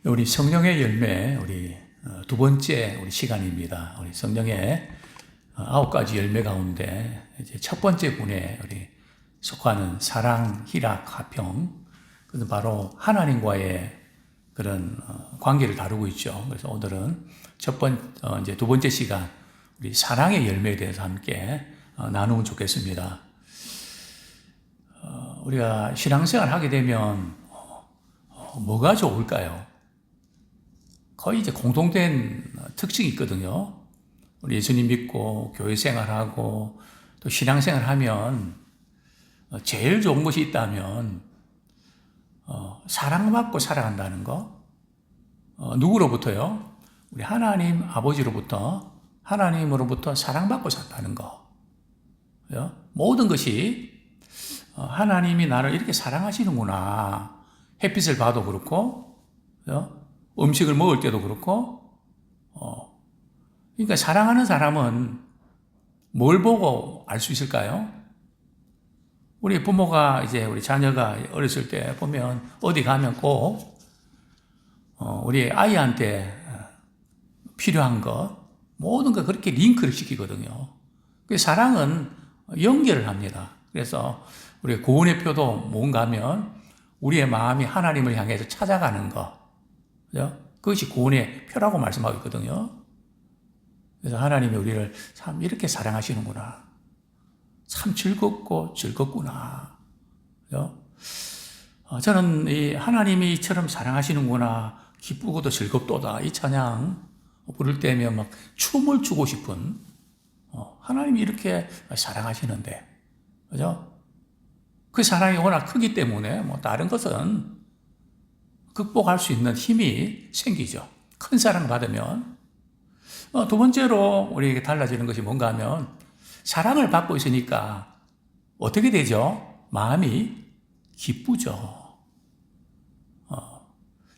우리 성령의 열매, 우리 두 번째 우리 시간입니다. 우리 성령의 9가지 열매 가운데 이제 첫 번째 분에 우리 속하는 사랑, 희락, 화평, 그것은 바로 하나님과의 그런 관계를 다루고 있죠. 그래서 오늘은 이제 두 번째 시간 우리 사랑의 열매에 대해서 함께 나누면 좋겠습니다. 우리가 신앙생활 하게 되면 뭐가 좋을까요? 거의 이제 공통된 특징이 있거든요. 우리 예수님 믿고 교회 생활하고 또 신앙생활 하면 제일 좋은 것이 있다면 사랑받고 살아간다는 거. 누구로부터요? 우리 하나님 아버지로부터, 하나님으로부터 사랑받고 산다는 거. 모든 것이 하나님이 나를 이렇게 사랑하시는구나. 햇빛을 봐도 그렇고, 음식을 먹을 때도 그렇고, 그러니까 사랑하는 사람은 뭘 보고 알 수 있을까요? 우리 부모가 이제 우리 자녀가 어렸을 때 보면 어디 가면 꼭 우리 아이한테 필요한 것, 모든 걸 그렇게 링크를 시키거든요. 그 사랑은 연결을 합니다. 그래서 우리 구원의 표도 뭔가 하면 우리의 마음이 하나님을 향해서 찾아가는 거. 그것이 구원의 표라고 말씀하고 있거든요. 그래서 하나님이 우리를 참 이렇게 사랑하시는구나. 참 즐겁구나. 저는 이 하나님이 이처럼 사랑하시는구나. 기쁘고도 즐겁도다. 이 찬양 부를 때면 막 춤을 추고 싶은 하나님이 이렇게 사랑하시는데, 그죠? 그 사랑이 워낙 크기 때문에 뭐 다른 것은 극복할 수 있는 힘이 생기죠. 큰 사랑 받으면. 두 번째로 우리에게 달라지는 것이 뭔가 하면 사랑을 받고 있으니까 어떻게 되죠? 마음이 기쁘죠.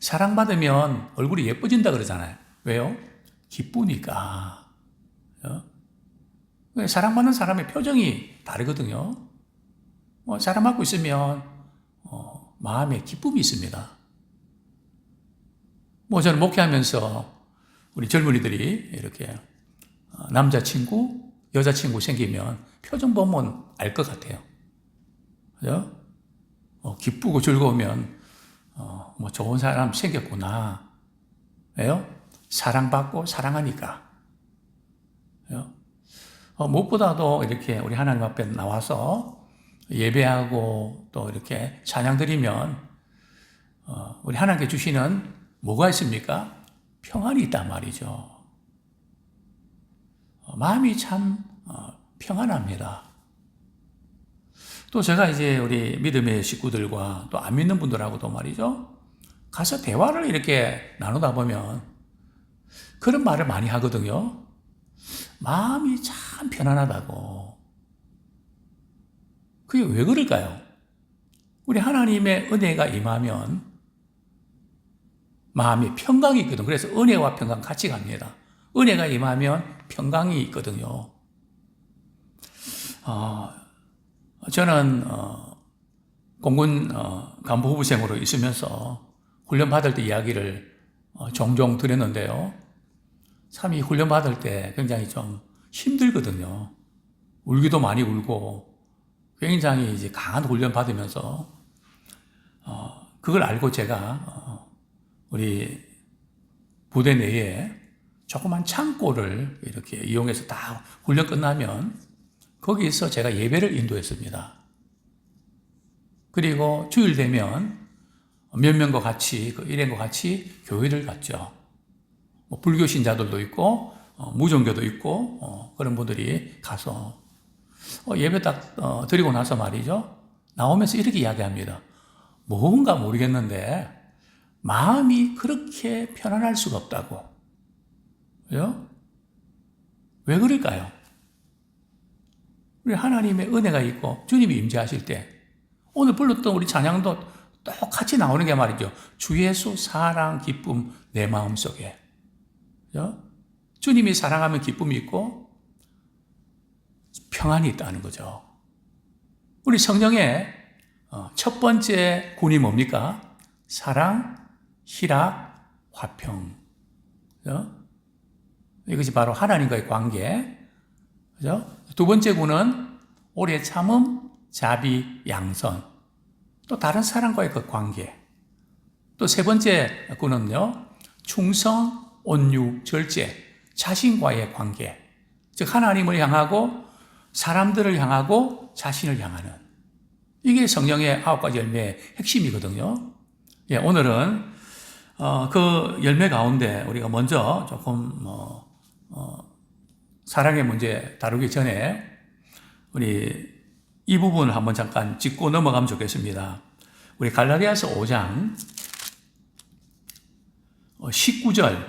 사랑받으면 얼굴이 예뻐진다 그러잖아요. 왜요? 기쁘니까. 사랑받는 사람의 표정이 다르거든요. 사랑받고 있으면 마음에 기쁨이 있습니다. 저는 목회하면서 우리 젊은이들이 이렇게 남자친구, 여자친구 생기면 표정 보면 알 것 같아요. 그죠? 기쁘고 즐거우면 좋은 사람 생겼구나. 왜요? 사랑받고 사랑하니까. 그죠? 무엇보다도 이렇게 우리 하나님 앞에 나와서 예배하고 또 이렇게 찬양 드리면 우리 하나님께 주시는 뭐가 있습니까? 평안이 있단 말이죠. 마음이 참 평안합니다. 또 제가 이제 우리 믿음의 식구들과 또 안 믿는 분들하고도 말이죠. 가서 대화를 이렇게 나누다 보면 그런 말을 많이 하거든요. 마음이 참 편안하다고. 그게 왜 그럴까요? 우리 하나님의 은혜가 임하면 마음이 평강이 있거든. 그래서 은혜와 평강 같이 갑니다. 은혜가 임하면 평강이 있거든요. 저는 공군 간부 후보생으로 있으면서 훈련 받을 때 이야기를 종종 드렸는데요. 참 이 훈련 받을 때 굉장히 좀 힘들거든요. 울기도 많이 울고 굉장히 이제 강한 훈련 받으면서 그걸 알고 제가 우리 부대 내에 조그만 창고를 이렇게 이용해서 다 훈련 끝나면 거기서 제가 예배를 인도했습니다. 그리고 주일 되면 몇 명과 같이, 일행과 같이 교회를 갔죠. 불교 신자들도 있고, 무종교도 있고, 그런 분들이 가서 예배 딱 드리고 나서 말이죠. 나오면서 이렇게 이야기합니다. 뭔가 모르겠는데 마음이 그렇게 편안할 수가 없다고. 그죠? 왜 그럴까요? 우리 하나님의 은혜가 있고 주님이 임재하실 때 오늘 불렀던 우리 찬양도 똑같이 나오는 게 말이죠. 주 예수 사랑 기쁨 내 마음속에. 그죠? 주님이 사랑하면 기쁨이 있고 평안이 있다는 거죠. 우리 성령의 첫 번째 군이 뭡니까? 사랑, 희락, 화평. 그죠? 이것이 바로 하나님과의 관계. 그죠? 두 번째 구는 오래 참음, 자비, 양선. 또 다른 사람과의 그 관계. 또 세 번째 구는요, 충성, 온유, 절제, 자신과의 관계. 즉, 하나님을 향하고, 사람들을 향하고, 자신을 향하는. 이게 성령의 9가지 열매의 핵심이거든요. 예, 오늘은, 그 열매 가운데 우리가 먼저 조금, 사랑의 문제 다루기 전에, 우리 이 부분을 한번 잠깐 짚고 넘어가면 좋겠습니다. 우리 갈라디아서 5장, 19절부터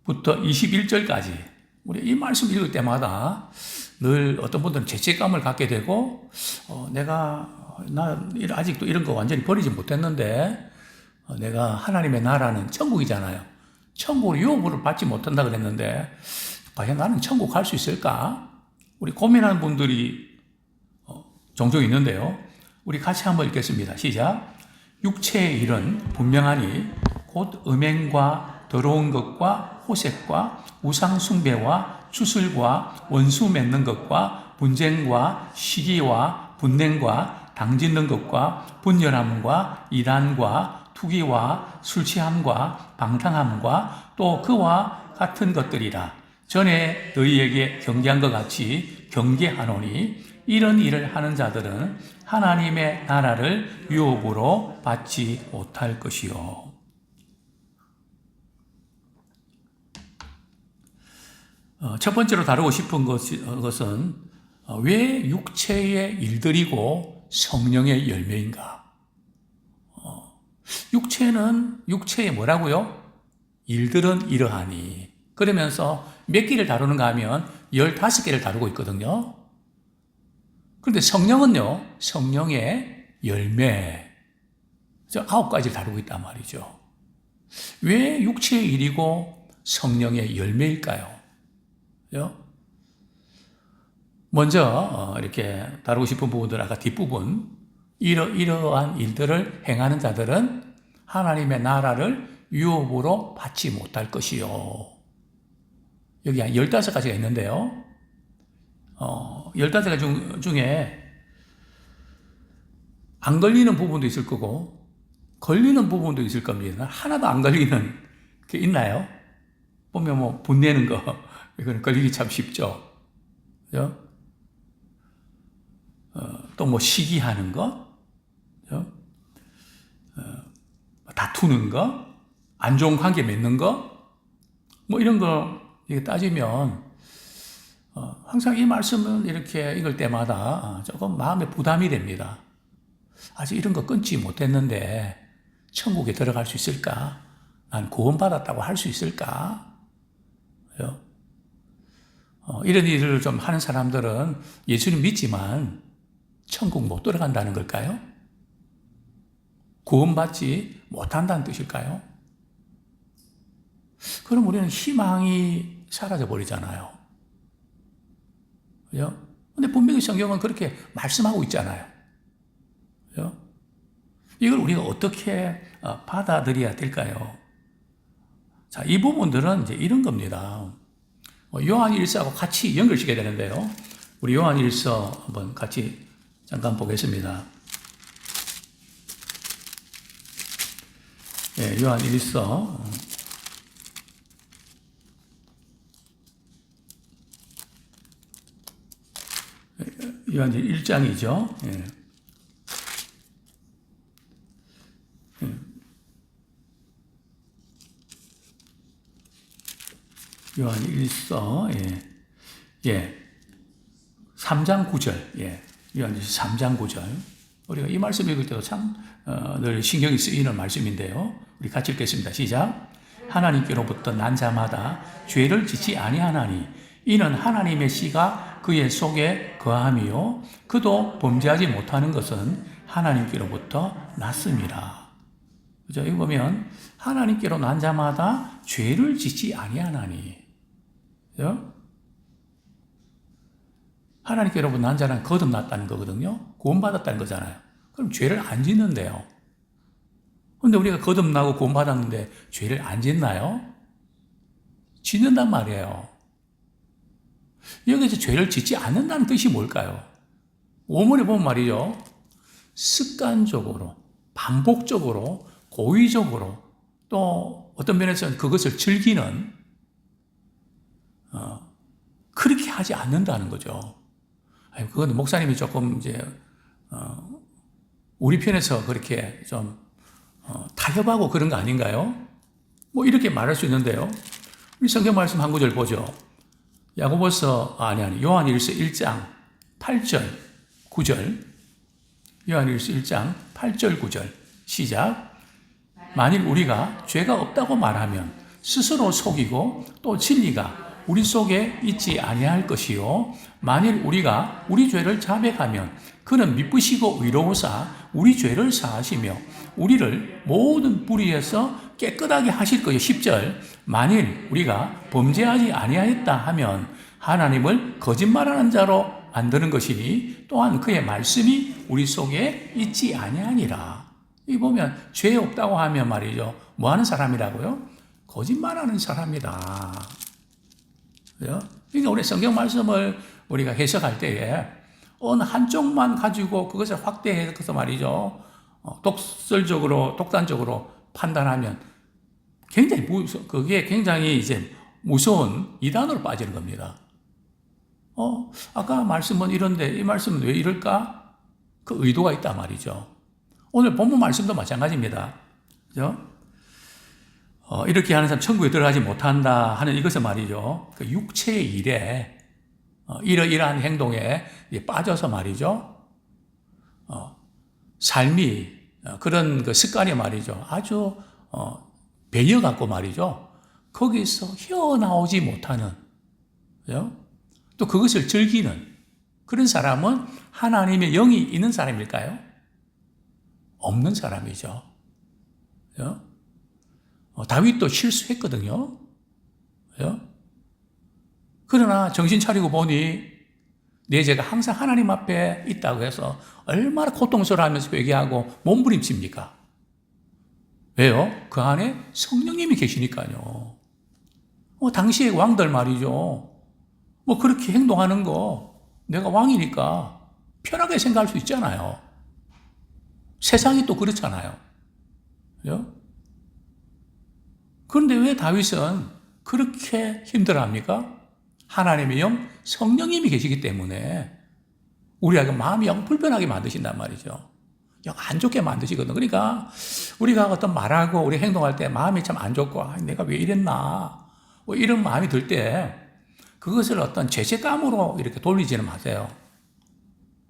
21절까지 우리 이 말씀 읽을 때마다 늘 어떤 분들은 죄책감을 갖게 되고 나 아직도 이런 거 완전히 버리지 못했는데 내가 하나님의 나라는 천국이잖아요. 천국으로 유업을 받지 못한다 그랬는데 과연 나는 천국 갈 수 있을까? 우리 고민하는 분들이 종종 있는데요. 우리 같이 한번 읽겠습니다. 시작. 육체의 일은 분명하니 곧 음행과 더러운 것과 호색과 우상 숭배와 추술과 원수 맺는 것과 분쟁과 시기와 분냉과 당짓는 것과 분열함과 이란과 투기와 술 취함과 방탕함과 또 그와 같은 것들이라. 전에 너희에게 경계한 것 같이 경계하노니 이런 일을 하는 자들은 하나님의 나라를 유업으로 받지 못할 것이요. 첫 번째로 다루고 싶은 것은 왜 육체의 일들이고 성령의 열매인가? 육체의 뭐라고요? 일들은 이러하니. 그러면서 몇 개를 다루는가 하면 15개를 다루고 있거든요. 그런데 성령은요, 성령의 열매, 9가지를 다루고 있단 말이죠. 왜 육체의 일이고 성령의 열매일까요? 먼저 이렇게 다루고 싶은 부분들, 아까 뒷부분, 이러한 일들을 행하는 자들은 하나님의 나라를 유업으로 받지 못할 것이요. 여기 한 15가지가 있는데요. 15가지 중에 안 걸리는 부분도 있을 거고 걸리는 부분도 있을 겁니다. 하나도 안 걸리는 게 있나요? 보면 뭐 분내는 거 이거는 걸리기 참 쉽죠. 그죠? 또 뭐 시기하는 거, 그죠? 다투는 거, 안 좋은 관계 맺는 거, 뭐 이런 거 이게 따지면 항상 이 말씀은 이렇게 읽을 때마다 조금 마음에 부담이 됩니다. 아직 이런 거 끊지 못했는데 천국에 들어갈 수 있을까? 난 구원받았다고 할 수 있을까? 이런 일을 좀 하는 사람들은 예수님 믿지만 천국 못 들어간다는 걸까요? 구원받지 못한다는 뜻일까요? 그럼 우리는 희망이 사라져 버리잖아요. 그죠? 근데 분명히 성경은 그렇게 말씀하고 있잖아요. 그죠? 이걸 우리가 어떻게 받아들여야 될까요? 자, 이 부분들은 이제 이런 겁니다. 요한 1서하고 같이 연결시켜야 되는데요. 우리 요한 1서 한번 같이 잠깐 보겠습니다. 예, 요한 1서. 요한 1장이죠. 예. 요한 1서, 예. 3장 9절, 예. 요한 3장 9절. 우리가 이 말씀 읽을 때도 참, 늘 신경이 쓰이는 말씀인데요. 우리 같이 읽겠습니다. 시작. 하나님께로부터 난 자마다 죄를 짓지 아니하나니, 이는 하나님의 씨가 그의 속에 거함이요. 그도 범죄하지 못하는 것은 하나님께로부터 났습니다. 그죠? 여기 보면, 하나님께로 난 자마다 죄를 짓지 아니하나니. 그죠? 하나님께로부터 난 자는 거듭났다는 거거든요. 구원받았다는 거잖아요. 그럼 죄를 안 짓는데요. 근데 우리가 거듭나고 구원받았는데 죄를 안 짓나요? 짓는단 말이에요. 여기서 죄를 짓지 않는다는 뜻이 뭘까요? 원문에 보면 말이죠. 습관적으로, 반복적으로, 고의적으로, 또 어떤 면에서는 그것을 즐기는, 그렇게 하지 않는다는 거죠. 그건 목사님이 조금 이제, 우리 편에서 그렇게 좀, 타협하고 그런 거 아닌가요? 뭐 이렇게 말할 수 있는데요. 우리 성경 말씀 한 구절 보죠. 요한일서 1장 8절, 9절. 요한일서 1장 8절, 9절. 시작. 만일 우리가 죄가 없다고 말하면 스스로 속이고 또 진리가 우리 속에 있지 아니할 것이요. 만일 우리가 우리 죄를 자백하면 그는 미쁘시고 의로우사 우리 죄를 사하시며 우리를 모든 불의에서 깨끗하게 하실 것이요. 10절. 만일 우리가 범죄하지 아니하였다 하면 하나님을 거짓말하는 자로 만드는 것이니 또한 그의 말씀이 우리 속에 있지 아니하니라. 이 보면 죄 없다고 하면 말이죠. 뭐 하는 사람이라고요? 거짓말하는 사람이다. 그러니까 우리 성경 말씀을 우리가 해석할 때에 어느 한쪽만 가지고 그것을 확대해서 말이죠. 독단적으로 판단하면 그게 굉장히 이제 무서운 이단으로 빠지는 겁니다. 아까 말씀은 이런데 이 말씀은 왜 이럴까? 그 의도가 있다 말이죠. 오늘 본문 말씀도 마찬가지입니다. 그죠? 이렇게 하는 사람 천국에 들어가지 못한다 하는 이것은 말이죠. 그 육체의 일에, 이러이러한 행동에 빠져서 말이죠. 삶이, 그런 그 습관이 말이죠. 아주, 배여갖고 말이죠. 거기서 헤어나오지 못하는, 그죠? 또 그것을 즐기는 그런 사람은 하나님의 영이 있는 사람일까요? 없는 사람이죠. 그죠? 다윗도 실수했거든요. 그죠? 그러나 정신 차리고 보니 내 죄가 항상 하나님 앞에 있다고 해서 얼마나 고통스러워하면서 회개하고 몸부림칩니까? 왜요? 그 안에 성령님이 계시니까요. 당시의 왕들 말이죠. 뭐 그렇게 행동하는 거 내가 왕이니까 편하게 생각할 수 있잖아요. 세상이 또 그렇잖아요. 그죠? 그런데 왜 다윗은 그렇게 힘들어합니까? 하나님의 영, 성령님이 계시기 때문에 우리가 마음이 영 불편하게 만드신단 말이죠. 영 안 좋게 만드시거든. 그러니까 우리가 어떤 말하고 우리 행동할 때 마음이 참 안 좋고 내가 왜 이랬나 뭐 이런 마음이 들 때 그것을 어떤 죄책감으로 이렇게 돌리지는 마세요.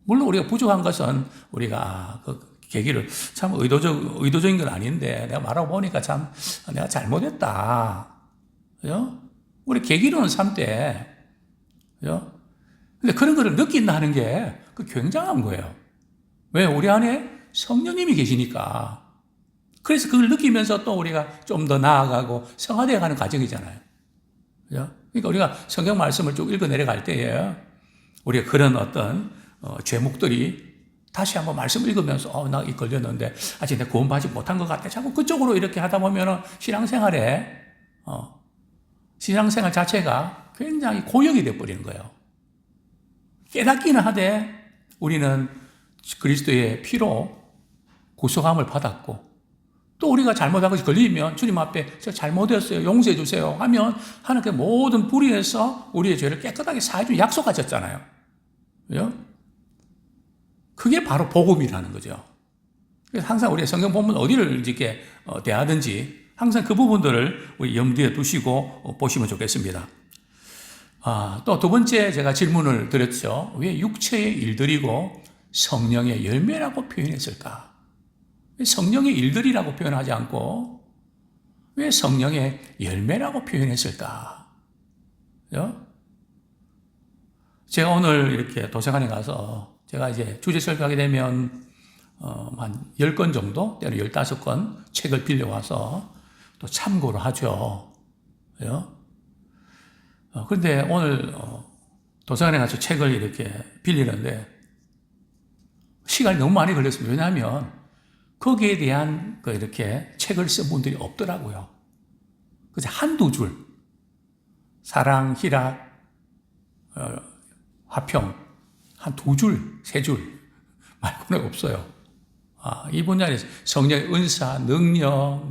물론 우리가 부족한 것은 우리가 그 계기를 참 의도적인 건 아닌데 내가 말하고 보니까 참 내가 잘못했다. 그죠? 우리 계기로는 삼때. 그죠? 근데 그런 거를 느낀다는 게 그 굉장한 거예요. 왜? 우리 안에 성령님이 계시니까. 그래서 그걸 느끼면서 또 우리가 좀 더 나아가고 성화되어 가는 과정이잖아요. 그죠? 그러니까 우리가 성경 말씀을 쭉 읽어 내려갈 때에 우리가 그런 어떤 죄목들이 다시 한번 말씀 읽으면서 나 이 걸렸는데 아직 내가 구원받지 못한 것 같아. 자꾸 그쪽으로 이렇게 하다 보면 신앙생활 자체가 굉장히 고역이 돼버리는 거예요. 깨닫기는 하되 우리는 그리스도의 피로 구속함을 받았고 또 우리가 잘못한 것이 걸리면 주님 앞에 저 잘못했어요. 용서해 주세요 하면 하나님께 모든 불의에서 우리의 죄를 깨끗하게 사해주는 약속하셨잖아요. 그죠? 그게 바로 복음이라는 거죠. 그래서 항상 우리 성경 본문 어디를 이렇게 대하든지 항상 그 부분들을 우리 염두에 두시고 보시면 좋겠습니다. 또 두 번째 제가 질문을 드렸죠. 왜 육체의 일들이고 성령의 열매라고 표현했을까? 왜 성령의 일들이라고 표현하지 않고 왜 성령의 열매라고 표현했을까? 그죠? 제가 오늘 이렇게 도서관에 가서 제가 이제 주제 설교하게 되면 한 10권 정도, 때로 15권 책을 빌려와서 또 참고를 하죠. 그죠? 그런데 오늘 도서관에 가서 책을 이렇게 빌리는데 시간이 너무 많이 걸렸습니다. 왜냐하면 거기에 대한 이렇게 책을 쓴 분들이 없더라고요. 그래서 한두 줄, 사랑, 희락, 화평, 한 두 줄, 세 줄 말고는 없어요. 이 분야에 성령의 은사, 능력,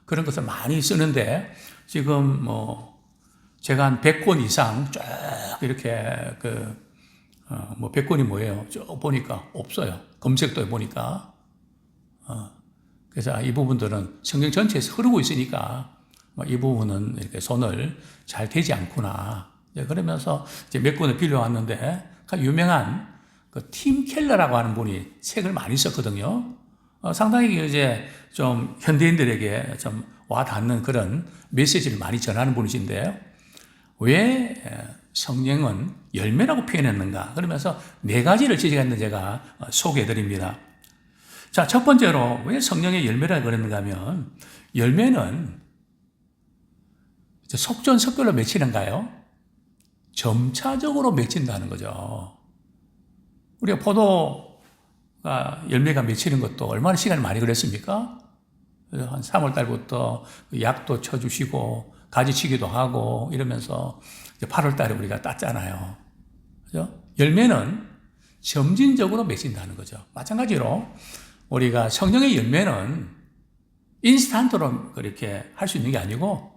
그런 것을 많이 쓰는데, 지금 제가 한 100권 이상 쭉 이렇게 100권이 뭐예요? 쭉 보니까 없어요. 검색도 해보니까. 그래서 이 부분들은 성경 전체에서 흐르고 있으니까 이 부분은 이렇게 손을 잘 대지 않구나. 그러면서 이제 몇 권을 빌려왔는데, 유명한 팀 켈러라고 하는 분이 책을 많이 썼거든요. 상당히 이제 좀 현대인들에게 좀 와닿는 그런 메시지를 많이 전하는 분이신데요. 왜 성령은 열매라고 표현했는가? 그러면서 네 가지를 지적했는데 제가 소개해 드립니다. 자, 첫 번째로 왜 성령의 열매라고 그랬는가 하면, 열매는 속전속결로 맺히는가요? 점차적으로 맺힌다는 거죠. 우리가 포도가 열매가 맺히는 것도 얼마나 시간이 많이 걸렸습니까? 한 3월 달부터 약도 쳐주시고 가지치기도 하고 이러면서 8월 달에 우리가 땄잖아요. 그죠? 열매는 점진적으로 맺힌다는 거죠. 마찬가지로 우리가 성령의 열매는 인스턴트로 그렇게 할 수 있는 게 아니고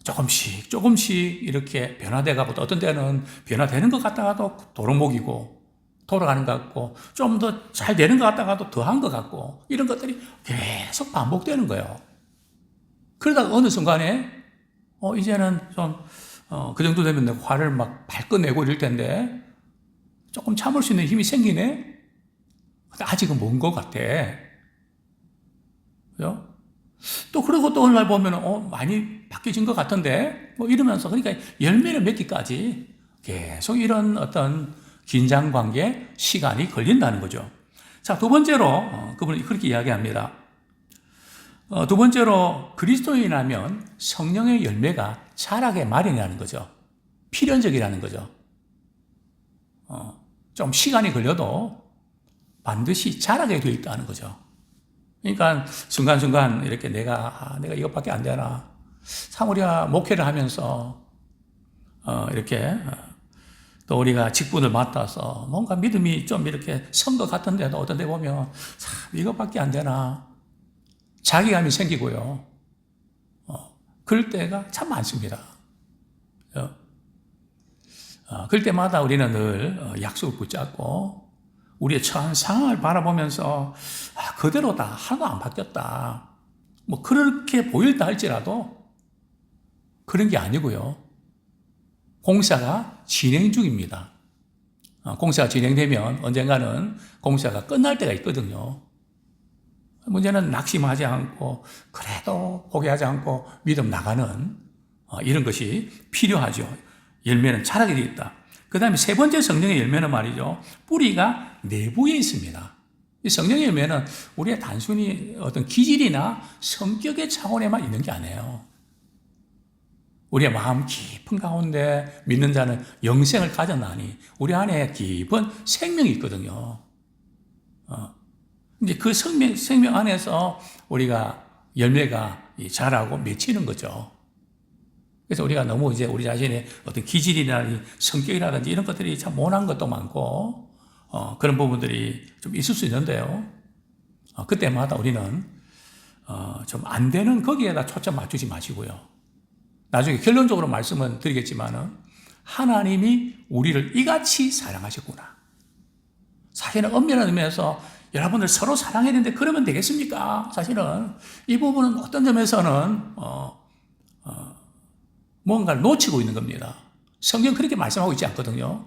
조금씩 이렇게 변화돼가고, 또 어떤 때는 변화되는 것 같다가도 도루묵이고 돌아가는 것 같고, 좀 더 잘 되는 것 같다가도 더한 것 같고, 이런 것들이 계속 반복되는 거예요. 그러다가 어느 순간에 이제는 좀 그 정도 되면 화를 막 발끈 내고 이럴 텐데 조금 참을 수 있는 힘이 생기네? 근데 아직은 먼 것 같아. 그죠? 또 그러고 또 어느 날 보면 많이 바뀌어진 것 같은데 이러면서, 그러니까 열매를 맺기까지 계속 이런 어떤 긴장 관계 시간이 걸린다는 거죠. 자, 두 번째로 그분이 그렇게 이야기합니다. 두 번째로 그리스도인이라면 성령의 열매가 자라게 마련이라는 거죠. 필연적이라는 거죠. 좀 시간이 걸려도 반드시 자라게 되어 있다는 거죠. 그러니까 순간순간 이렇게 내가 이것밖에 안 되나. 참 우리가 목회를 하면서 이렇게 또 우리가 직분을 맡아서 뭔가 믿음이 좀 이렇게 선 것 같은데도 어떤 데 보면 참 이것밖에 안 되나. 자기감이 생기고요. 그럴 때가 참 많습니다. 그럴 때마다 우리는 늘 약속을 붙잡고 우리의 처한 상황을 바라보면서 그대로다, 하나도 안 바뀌었다, 그렇게 보일다 할지라도 그런 게 아니고요. 공사가 진행 중입니다. 공사가 진행되면 언젠가는 공사가 끝날 때가 있거든요. 문제는 낙심하지 않고 그래도 포기하지 않고 믿음 나가는 이런 것이 필요하죠. 열매는 자라게 되어 있다. 그 다음에 세 번째 성령의 열매는 말이죠, 뿌리가 내부에 있습니다. 이 성령의 열매는 우리가 단순히 어떤 기질이나 성격의 차원에만 있는 게 아니에요. 우리의 마음 깊은 가운데 믿는 자는 영생을 가졌나니 우리 안에 깊은 생명이 있거든요. 이제 그 생명 안에서 우리가 열매가 자라고 맺히는 거죠. 그래서 우리가 너무 이제 우리 자신의 어떤 기질이나 성격이라든지 이런 것들이 참 모난 것도 많고, 그런 부분들이 좀 있을 수 있는데요. 그때마다 우리는, 좀 안 되는 거기에다 초점 맞추지 마시고요. 나중에 결론적으로 말씀은 드리겠지만은, 하나님이 우리를 이같이 사랑하셨구나. 사실은 엄밀한 의미에서 여러분들 서로 사랑해야 되는데 그러면 되겠습니까? 사실은 이 부분은 어떤 점에서는 뭔가를 놓치고 있는 겁니다. 성경 그렇게 말씀하고 있지 않거든요.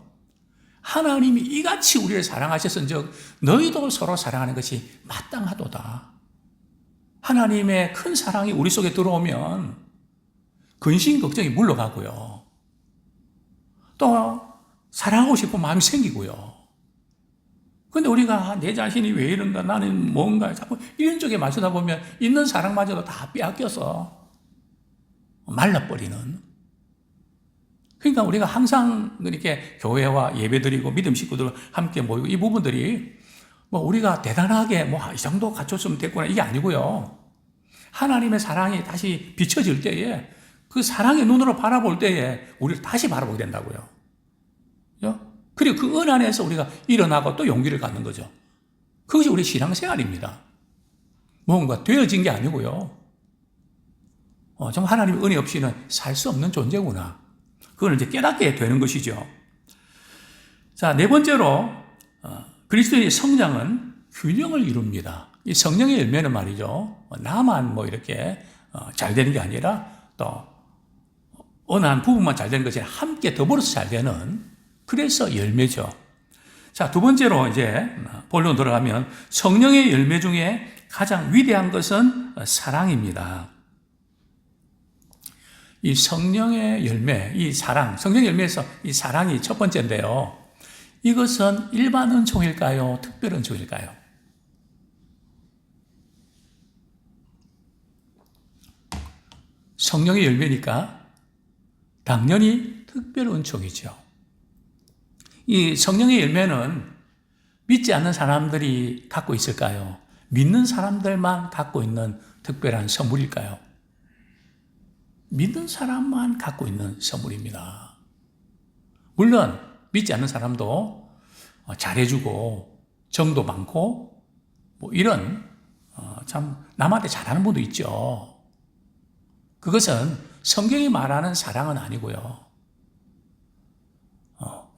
하나님이 이같이 우리를 사랑하셨은즉 너희도 서로 사랑하는 것이 마땅하도다. 하나님의 큰 사랑이 우리 속에 들어오면 근심 걱정이 물러가고요. 또 사랑하고 싶은 마음이 생기고요. 근데 우리가 내 자신이 왜 이런가, 나는 뭔가 자꾸 이런 쪽에 맞추다 보면 있는 사랑마저도 다 빼앗겨서 말라버리는. 그러니까 우리가 항상 이렇게 교회와 예배드리고 믿음 식구들 함께 모이고 이 부분들이 뭐 우리가 대단하게 뭐 이 정도 갖췄으면 됐구나 이게 아니고요. 하나님의 사랑이 다시 비춰질 때에 그 사랑의 눈으로 바라볼 때에 우리를 다시 바라보게 된다고요. 그리고 그 은 안에서 우리가 일어나고 또 용기를 갖는 거죠. 그것이 우리 신앙생활입니다. 뭔가 되어진 게 아니고요. 정말 하나님의 은혜 없이는 살 수 없는 존재구나. 그걸 이제 깨닫게 되는 것이죠. 자, 네 번째로 그리스도인의 성장은 균형을 이룹니다. 이 성령의 열매는 말이죠. 나만 뭐 이렇게 잘 되는 게 아니라 또 어느 한 부분만 잘 되는 것이 아니라 함께 더불어서 잘 되는 그래서 열매죠. 자, 두 번째로 이제 본론 들어가면 성령의 열매 중에 가장 위대한 것은 사랑입니다. 이 성령의 열매, 이 사랑, 성령의 열매에서 이 사랑이 첫 번째인데요. 이것은 일반 은총일까요? 특별 은총일까요? 성령의 열매니까 당연히 특별 은총이죠. 이 성령의 열매는 믿지 않는 사람들이 갖고 있을까요? 믿는 사람들만 갖고 있는 특별한 선물일까요? 믿는 사람만 갖고 있는 선물입니다. 물론 믿지 않는 사람도 잘해주고 정도 많고 뭐 이런 참 남한테 잘하는 분도 있죠. 그것은 성경이 말하는 사랑은 아니고요.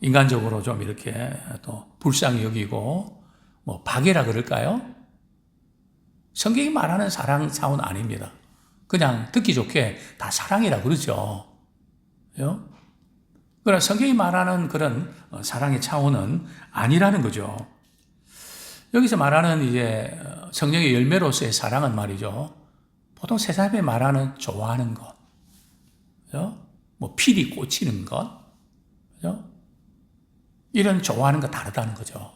인간적으로 좀 이렇게 또 불쌍히 여기고 뭐 박애라 그럴까요? 성경이 말하는 사랑 차원 아닙니다. 그냥 듣기 좋게 다 사랑이라 그러죠. 그러나 성경이 말하는 그런 사랑의 차원은 아니라는 거죠. 여기서 말하는 이제 성령의 열매로서의 사랑은 말이죠. 보통 세상에 말하는 좋아하는 것, 뭐 필이 꽂히는 것, 이런 좋아하는 거 다르다는 거죠.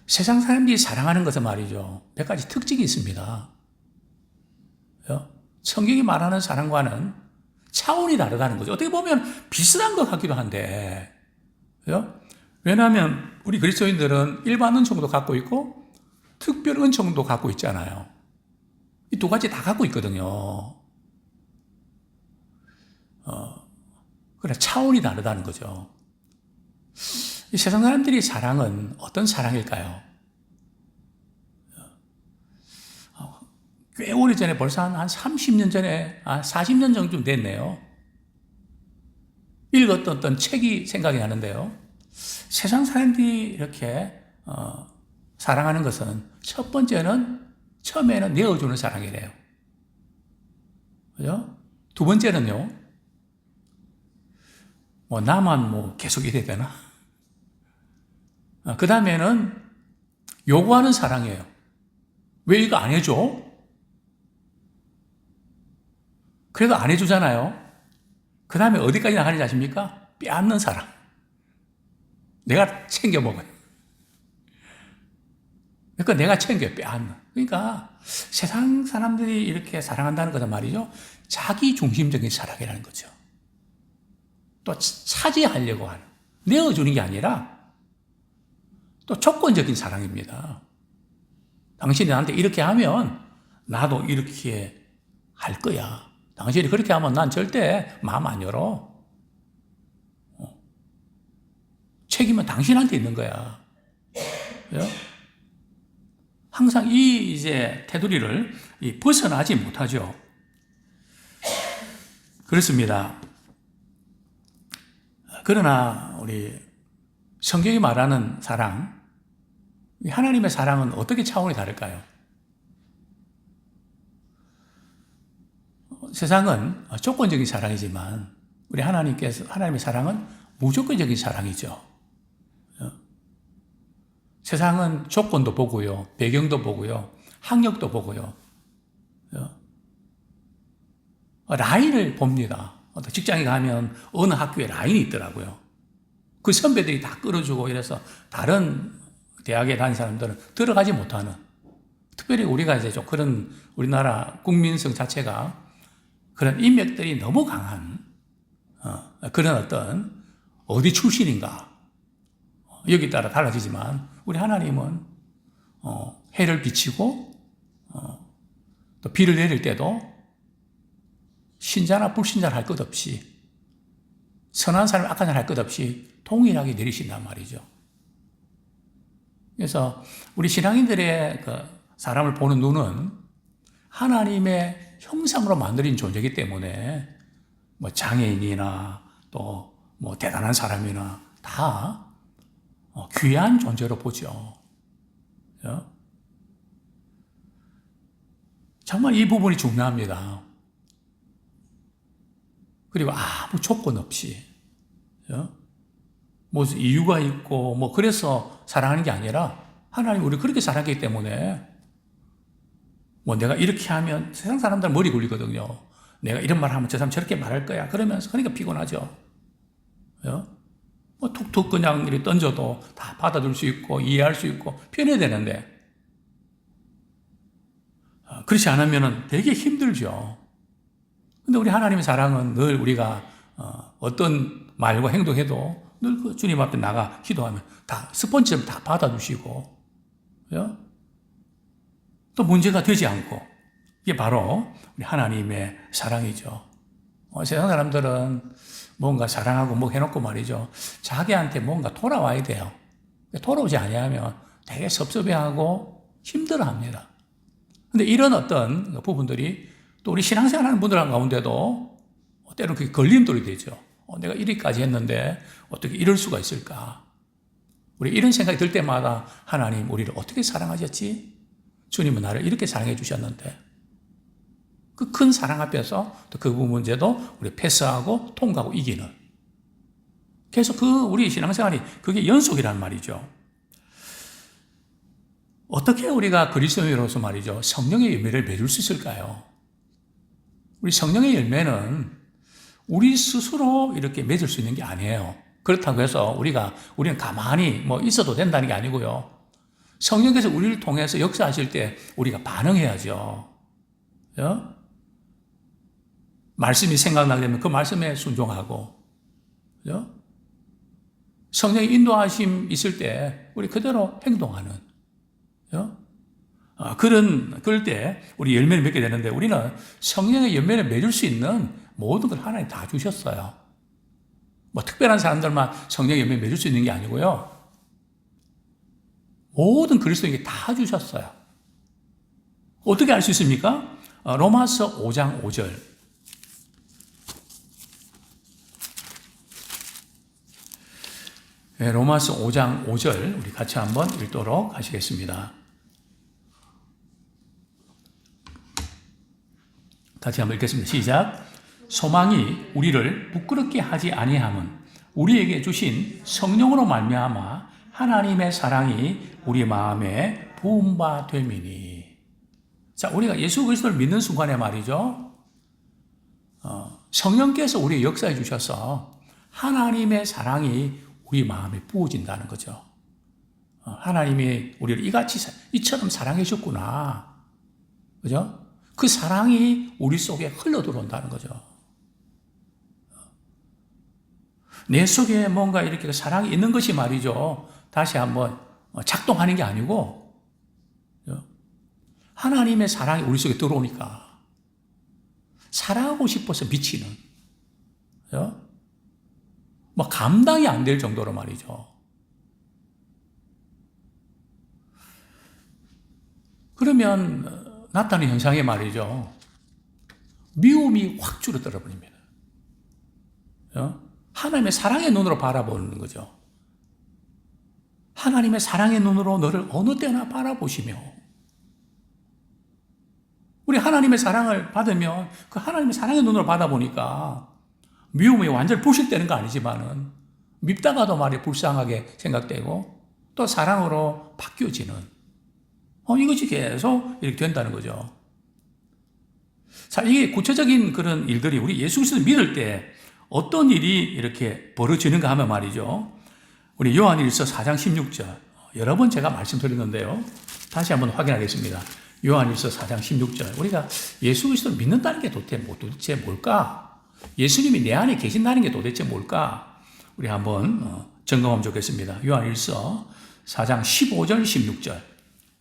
세상 사람들이 사랑하는 것은 말이죠. 몇 가지 특징이 있습니다. 성경이 말하는 사랑과는 차원이 다르다는 거죠. 어떻게 보면 비슷한 것 같기도 한데, 왜냐하면 우리 그리스도인들은 일반 은총도 갖고 있고 특별 은총도 갖고 있잖아요. 이 두 가지 다 갖고 있거든요. 그래 차원이 다르다는 거죠. 이 세상 사람들이 사랑은 어떤 사랑일까요? 꽤 오래전에 벌써 한 30년 전에 40년 정도 됐네요. 읽었던 어떤 책이 생각이 나는데요. 세상 사람들이 이렇게 사랑하는 것은 첫 번째는 처음에는 내어주는 사랑이래요. 그죠? 두 번째는요. 뭐 나만 뭐 계속 이래야 되나? 그 다음에는 요구하는 사랑이에요. 왜 이거 안 해줘? 그래도 안 해주잖아요. 그 다음에 어디까지 나가는지 아십니까? 빼앗는 사랑. 내가 챙겨 먹어요. 그러니까 내가 챙겨 빼앗는. 그러니까 세상 사람들이 이렇게 사랑한다는 것은 말이죠. 자기 중심적인 사랑이라는 거죠. 또 차지하려고 하는. 내어주는 게 아니라 또 조건적인 사랑입니다. 당신이 나한테 이렇게 하면 나도 이렇게 할 거야. 당신이 그렇게 하면 난 절대 마음 안 열어. 책임은 당신한테 있는 거야. 항상 이 이제 테두리를 벗어나지 못하죠. 그렇습니다. 그러나 우리 성경이 말하는 사랑, 하나님의 사랑은 어떻게 차원이 다를까요? 세상은 조건적인 사랑이지만 우리 하나님의 사랑은 무조건적인 사랑이죠. 세상은 조건도 보고요, 배경도 보고요, 학력도 보고요, 라인을 봅니다. 직장에 가면 어느 학교에 라인이 있더라고요. 그 선배들이 다 끌어주고 이래서 다른 대학에 다닌 사람들은 들어가지 못하는, 특별히 우리가 이제 좀 그런 우리나라 국민성 자체가 그런 인맥들이 너무 강한 그런 어떤 어디 출신인가 여기에 따라 달라지지만 우리 하나님은 해를 비치고 또 비를 내릴 때도 신자나 불신자를 할 것 없이 선한 사람, 악한 사람 할 것 없이 동일하게 내리신단 말이죠. 그래서 우리 신앙인들의 그 사람을 보는 눈은 하나님의 형상으로 만들어진 존재이기 때문에 뭐 장애인이나 또 뭐 대단한 사람이나 다 귀한 존재로 보죠. 정말 이 부분이 중요합니다. 그리고 아무 조건 없이 뭐 이유가 있고 뭐 그래서 사랑하는 게 아니라 하나님 우리 그렇게 사랑하기 때문에 뭐 내가 이렇게 하면 세상 사람들 머리 굴리거든요. 내가 이런 말 하면 저 사람 저렇게 말할 거야. 그러면서 그러니까 피곤하죠. 뭐 툭툭 그냥 이렇게 던져도 다 받아줄 수 있고 이해할 수 있고 편해야 되는데 그렇지 않으면 되게 힘들죠. 근데 우리 하나님의 사랑은 늘 우리가 어떤 말과 행동해도 늘 그 주님 앞에 나가 기도하면 다 스펀지처럼 다 받아주시고 또 문제가 되지 않고 이게 바로 우리 하나님의 사랑이죠. 세상 사람들은 뭔가 사랑하고 뭐 해놓고 말이죠. 자기한테 뭔가 돌아와야 돼요. 돌아오지 아니하면 되게 섭섭해하고 힘들어합니다. 근데 이런 어떤 부분들이 또 우리 신앙생활 하는 분들 가운데도 때로는 그게 걸림돌이 되죠. 내가 이리까지 했는데 어떻게 이럴 수가 있을까? 우리 이런 생각이 들 때마다 하나님 우리를 어떻게 사랑하셨지? 주님은 나를 이렇게 사랑해 주셨는데 그 큰 사랑 앞에서 또 그 문제도 우리 패스하고 통과하고 이기는 계속 우리 신앙생활이 그게 연속이란 말이죠. 어떻게 우리가 그리스도인으로서 말이죠 성령의 열매를 맺을 수 있을까요? 우리 성령의 열매는 우리 스스로 이렇게 맺을 수 있는 게 아니에요. 그렇다고 해서 우리는 가만히 뭐 있어도 된다는 게 아니고요. 성령께서 우리를 통해서 역사하실 때 우리가 반응해야죠. 말씀이 생각나게 되면 그 말씀에 순종하고, 성령의 인도하심 있을 때 우리 그대로 행동하는, 그럴 때 우리 열매를 맺게 되는데 우리는 성령의 열매를 맺을 수 있는 모든 걸 하나님 다 주셨어요. 뭐 특별한 사람들만 성령의 열매 맺을 수 있는 게 아니고요. 모든 그리스도인에게 다 주셨어요. 어떻게 알 수 있습니까? 로마서 5장 5절. 네, 로마서 5장 5절 우리 같이 한번 읽도록 하시겠습니다. 같이 한번 읽겠습니다. 시작. 소망이 우리를 부끄럽게 하지 아니함은 우리에게 주신 성령으로 말미암아 하나님의 사랑이 우리 마음에 부은 바 됨이니. 자, 우리가 예수 그리스도를 믿는 순간에 말이죠. 성령께서 우리의 역사해 주셔서 하나님의 사랑이 우리 마음에 부어진다는 거죠. 하나님이 우리를 이처럼 사랑해 주셨구나. 그죠? 그 사랑이 우리 속에 흘러 들어온다는 거죠. 내 속에 뭔가 이렇게 사랑이 있는 것이 말이죠. 다시 한번 작동하는 게 아니고, 하나님의 사랑이 우리 속에 들어오니까, 사랑하고 싶어서 미치는, 뭐 감당이 안 될 정도로 말이죠. 그러면 나타나는 현상이 말이죠. 미움이 확 줄어들어 버립니다. 하나님의 사랑의 눈으로 바라보는 거죠. 하나님의 사랑의 눈으로 너를 어느 때나 바라보시며, 우리 하나님의 사랑을 받으면 그 하나님의 사랑의 눈으로 받아보니까 미움이 완전히 부실되는 거 아니지만은 밉다가도 말이 불쌍하게 생각되고 또 사랑으로 바뀌어지는 이것이 계속 이렇게 된다는 거죠. 자, 이게 구체적인 그런 일들이 우리 예수 그리스도를 믿을 때 어떤 일이 이렇게 벌어지는가 하면 말이죠. 우리 요한일서 4장 16절 여러 번 제가 말씀드렸는데요. 다시 한번 확인하겠습니다. 요한일서 4장 16절 우리가 예수 그리스도를 믿는다는 게 도대체 뭘까? 예수님이 내 안에 계신다는 게 도대체 뭘까? 우리 한번 점검하면 좋겠습니다. 요한일서 4장 15절, 16절.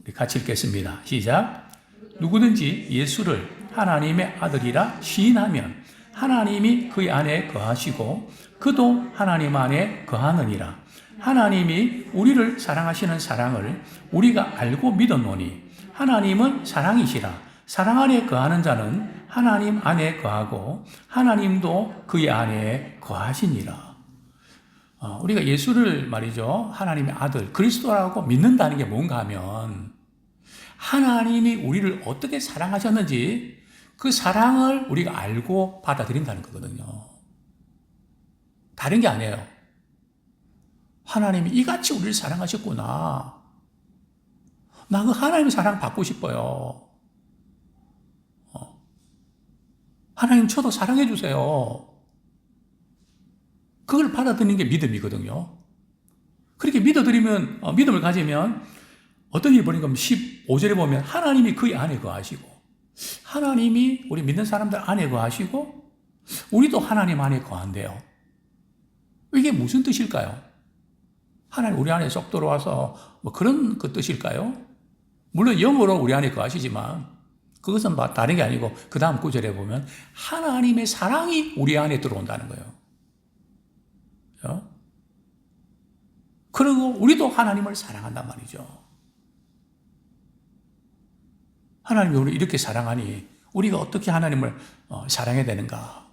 우리 같이 읽겠습니다. 시작. 누구든지 예수를 하나님의 아들이라 시인하면 하나님이 그의 안에 거하시고 그도 하나님 안에 거하느니라. 하나님이 우리를 사랑하시는 사랑을 우리가 알고 믿었노니 하나님은 사랑이시라. 사랑 안에 거하는 자는 하나님 안에 거하고 하나님도 그의 안에 거하시니라. 우리가 예수를 말이죠, 하나님의 아들 그리스도라고 믿는다는 게 뭔가 하면 하나님이 우리를 어떻게 사랑하셨는지 그 사랑을 우리가 알고 받아들인다는 거거든요. 다른 게 아니에요. 하나님이 이같이 우리를 사랑하셨구나. 나 그 하나님의 사랑 받고 싶어요. 하나님 저도 사랑해 주세요. 그걸 받아들이는 게 믿음이거든요. 그렇게 믿어드리면, 믿음을 가지면 어떤 일이 벌어진 겁니까? 15절에 보면 하나님이 그의 안에 거하시고 하나님이 우리 믿는 사람들 안에 거하시고 우리도 하나님 안에 거한대요. 이게 무슨 뜻일까요? 하나님 우리 안에 쏙 들어와서 뭐 그런 그 뜻일까요? 물론 영어로 우리 안에 거하시지만 그것은 다른 게 아니고 그 다음 구절에 보면 하나님의 사랑이 우리 안에 들어온다는 거예요. 그리고 우리도 하나님을 사랑한단 말이죠. 하나님이 우리를 이렇게 사랑하니 우리가 어떻게 하나님을 사랑해야 되는가?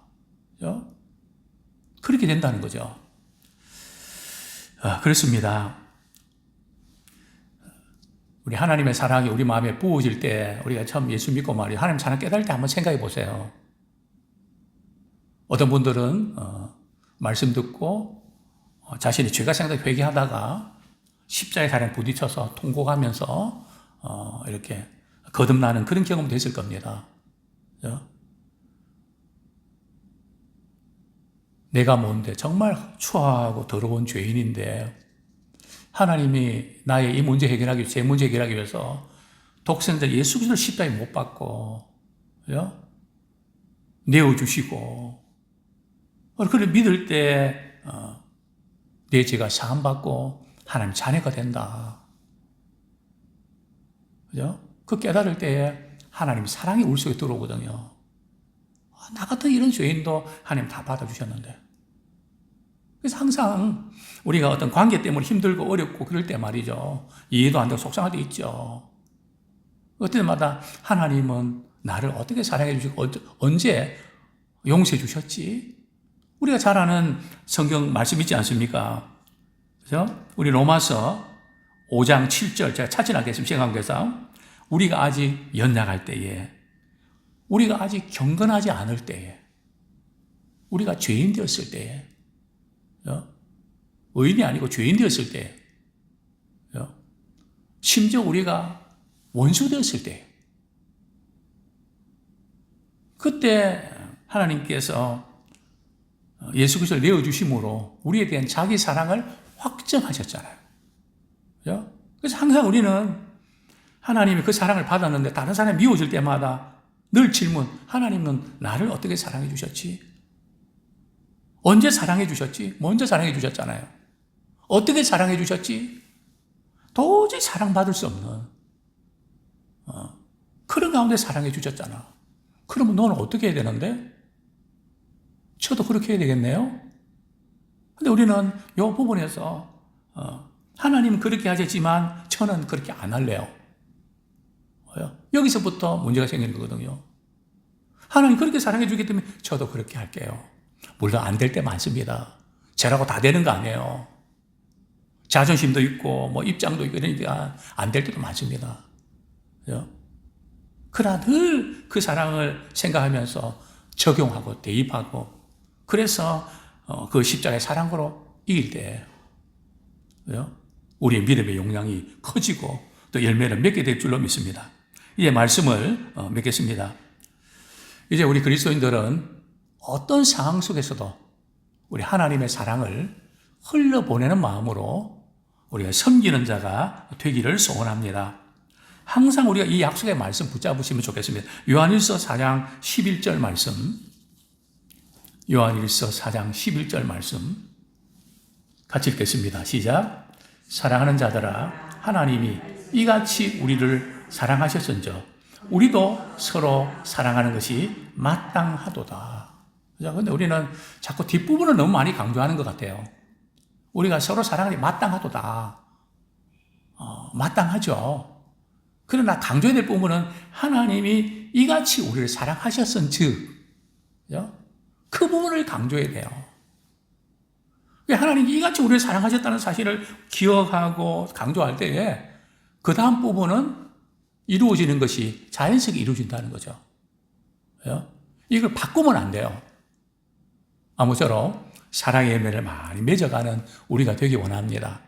그렇게 된다는 거죠. 그렇습니다. 우리 하나님의 사랑이 우리 마음에 부어질 때 우리가 처음 예수 믿고 말이에요. 하나님 사랑 깨달을 때 한번 생각해 보세요. 어떤 분들은 말씀 듣고 자신이 죄가 생각해 회개하다가 십자가의 사랑에 부딪혀서 통곡하면서 이렇게 거듭나는 그런 경험도 있을 겁니다. 그렇죠? 내가 뭔데 정말 추하고 더러운 죄인인데 하나님이 나의 이 문제 해결하기 위해서, 제 문제 해결하기 위해서 독생자 예수 그리스도를 십자가에 못 박고 그렇죠? 내어주시고 그걸 믿을 때 내 죄가 사함받고 하나님 자녀가 된다. 그죠? 그 깨달을 때에 하나님 사랑이 우리 속에 들어오거든요. 나 같은 이런 죄인도 하나님 다 받아주셨는데. 그래서 항상 우리가 어떤 관계 때문에 힘들고 어렵고 그럴 때 말이죠. 이해도 안 되고 속상할 때 있죠. 그때 마다 하나님은 나를 어떻게 사랑해 주시고 언제 용서해 주셨지? 우리가 잘 아는 성경 말씀 있지 않습니까? 그죠? 우리 로마서 5장 7절 제가 찾지 않겠습니다. 시간 관계상 우리가 아직 연약할 때에 우리가 아직 경건하지 않을 때에 우리가 죄인 되었을 때에 의인이 아니고 죄인 되었을 때에 심지어 우리가 원수 되었을 때 그때 하나님께서 예수 그리스도를 내어주심으로 우리에 대한 자기 사랑을 확정하셨잖아요. 그죠? 그래서 항상 우리는 하나님이 그 사랑을 받았는데 다른 사람이 미워질 때마다 늘 질문, 하나님은 나를 어떻게 사랑해 주셨지? 언제 사랑해 주셨지? 먼저 사랑해 주셨잖아요. 어떻게 사랑해 주셨지? 도저히 사랑받을 수 없는 그런 가운데 사랑해 주셨잖아. 그러면 너는 어떻게 해야 되는데? 저도 그렇게 해야 되겠네요? 근데 우리는 이 부분에서 하나님은 그렇게 하셨지만 저는 그렇게 안 할래요. 여기서부터 문제가 생기는 거거든요. 하나님 그렇게 사랑해 주기 때문에 저도 그렇게 할게요. 물론 안 될 때 많습니다. 저라고 다 되는 거 아니에요. 자존심도 있고 뭐 입장도 있고 이러니까 안 될 때도 많습니다. 그러나 늘 그 사랑을 생각하면서 적용하고 대입하고 그래서 그 십자가의 사랑으로 이길 때 우리의 믿음의 용량이 커지고 또 열매를 맺게 될 줄로 믿습니다. 이제 말씀을 맺겠습니다. 이제 우리 그리스도인들은 어떤 상황 속에서도 우리 하나님의 사랑을 흘려보내는 마음으로 우리가 섬기는 자가 되기를 소원합니다. 항상 우리가 이 약속의 말씀 붙잡으시면 좋겠습니다. 요한일서 4장 11절 말씀, 요한일서 4장 11절 말씀 같이 읽겠습니다. 시작. 사랑하는 자들아, 하나님이 이같이 우리를 사랑하셨은즉 우리도 서로 사랑하는 것이 마땅하도다. 그런데 우리는 자꾸 뒷부분을 너무 많이 강조하는 것 같아요. 우리가 서로 사랑하는 게 마땅하도다. 마땅하죠. 그러나 강조해야 될 부분은 하나님이 이같이 우리를 사랑하셨은즉, 그 부분을 강조해야 돼요. 하나님이 이같이 우리를 사랑하셨다는 사실을 기억하고 강조할 때에 그 다음 부분은 이루어지는 것이 자연스럽게 이루어진다는 거죠. 이걸 바꾸면 안 돼요. 아무쪼록 사랑의 열매를 많이 맺어가는 우리가 되기 원합니다.